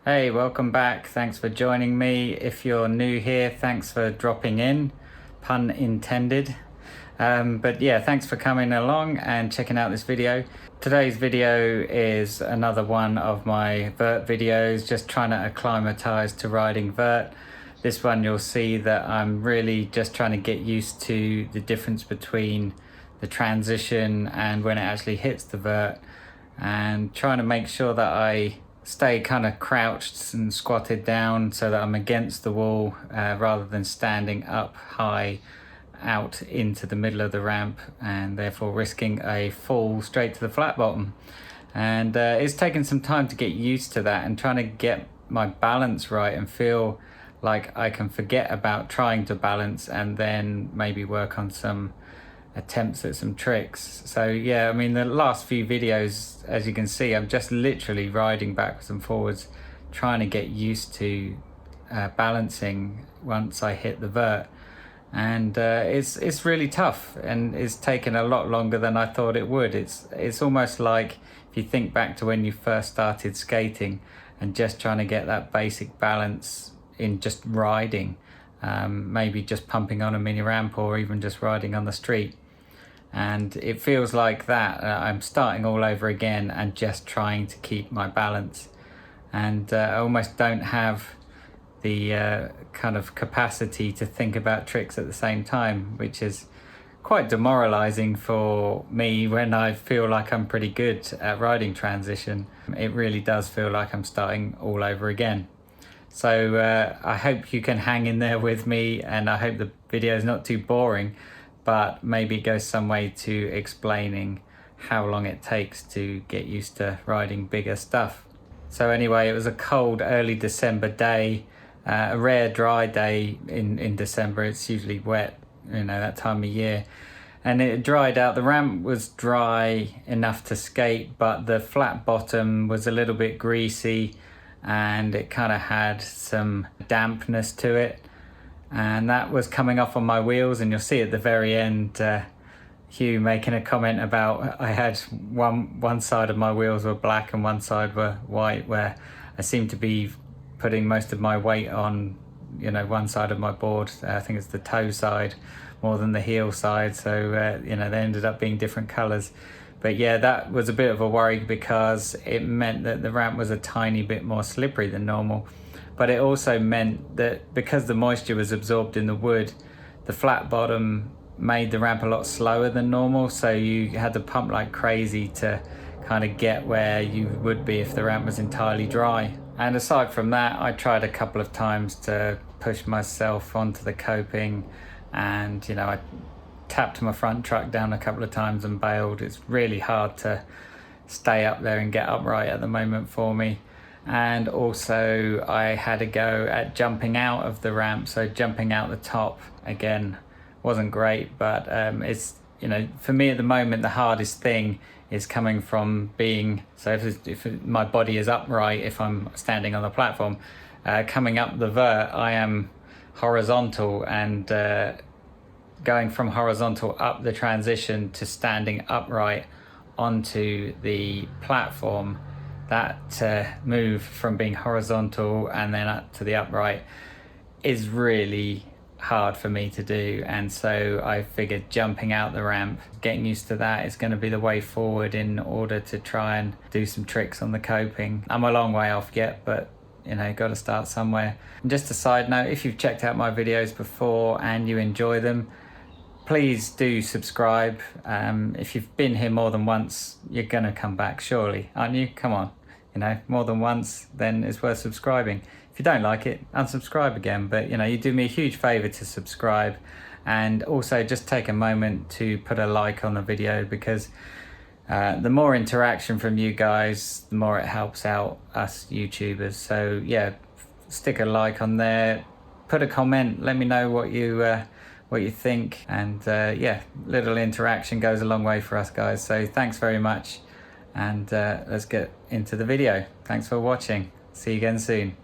Hey, welcome back. Thanks for joining me. If you're new here, thanks for dropping in, pun intended. But yeah, thanks for coming along and checking out this video. Today's video is another one of my vert videos, just trying to acclimatize to riding vert. This one you'll see that I'm really just trying to get used to the difference between the transition and when it actually hits the vert, and trying to make sure that I stay kind of crouched and squatted down so that I'm against the wall rather than standing up high out into the middle of the ramp, and therefore risking a fall straight to the flat bottom. And it's taken some time to get used to that and trying to get my balance right and feel like I can forget about trying to balance and then maybe work on some attempts at some tricks. So yeah, I mean, the last few videos, as you can see, I'm just literally riding backwards and forwards, trying to get used to balancing once I hit the vert. And it's really tough, and it's taken a lot longer than I thought it would. It's almost like if you think back to when you first started skating and just trying to get that basic balance in just riding, maybe just pumping on a mini ramp or even just riding on the street. And it feels like that I'm starting all over again and just trying to keep my balance. And I almost don't have the kind of capacity to think about tricks at the same time, which is quite demoralizing for me when I feel like I'm pretty good at riding transition. It really does feel like I'm starting all over again. So I hope you can hang in there with me, and I hope the video is not too boring, but maybe it goes some way to explaining how long it takes to get used to riding bigger stuff. So anyway, it was a cold early December day, a rare dry day in December. It's usually wet, that time of year. And it dried out. The ramp was dry enough to skate, but the flat bottom was a little bit greasy and it kind of had some dampness to it. And that was coming off on my wheels, and you'll see at the very end Hugh making a comment about I had one side of my wheels were black and one side were white, where I seemed to be putting most of my weight on one side of my board. I think it's the toe side more than the heel side, so they ended up being different colors. But yeah, that was a bit of a worry because it meant that the ramp was a tiny bit more slippery than normal. But it also meant that because the moisture was absorbed in the wood, the flat bottom made the ramp a lot slower than normal. So you had to pump like crazy to kind of get where you would be if the ramp was entirely dry. And aside from that, I tried a couple of times to push myself onto the coping, and I tapped my front truck down a couple of times and bailed. It's really hard to stay up there and get upright at the moment for me. And also I had a go at jumping out of the ramp. So jumping out the top again wasn't great, but it's for me at the moment the hardest thing is coming from being, so if my body is upright, if I'm standing on the platform, coming up the vert, I am horizontal, and going from horizontal up the transition to standing upright onto the platform, that move from being horizontal and then up to the upright is really hard for me to do. And so I figured jumping out the ramp, getting used to that, is going to be the way forward in order to try and do some tricks on the coping. I'm a long way off yet, but got to start somewhere. And just a side note, if you've checked out my videos before and you enjoy them, please do subscribe. If you've been here more than once, you're gonna come back, surely, aren't you? Come on, more than once, then it's worth subscribing. If you don't like it, unsubscribe again. But you do me a huge favor to subscribe, and also just take a moment to put a like on the video, because the more interaction from you guys, the more it helps out us YouTubers. So yeah, stick a like on there, put a comment, let me know what you think, and yeah, little interaction goes a long way for us guys. So thanks very much, and let's get into the video. Thanks for watching. See you again soon.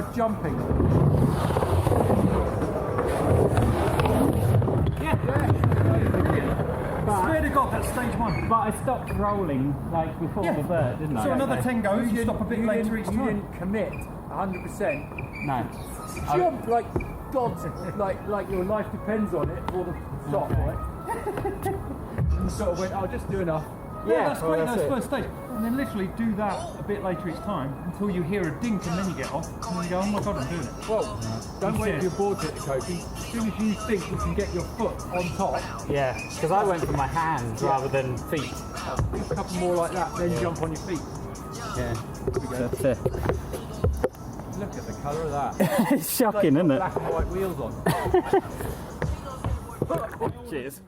are jumping. Swear to God, that's stage 1. But I stopped rolling like before the vert, didn't I? So another 10 goes, you stop a bit later each You time. didn't commit 100%. No. Jump like God's, like your life depends on it for the stop, right? And sort of went, I'll just do enough. Yeah, that's great, that's it. first stage. And then literally do that a bit later each time until you hear a dink and then you get off. And then you go, oh my God, I'm doing it. Well, don't wait for your board to hit the coping. As soon as you think you can get your foot on top, Yeah, because I went for my hands rather than feet. a couple more like that, then jump on your feet. Yeah. That's it. Look at the colour of that. It's shocking, isn't it? Black and white wheels on. Cheers.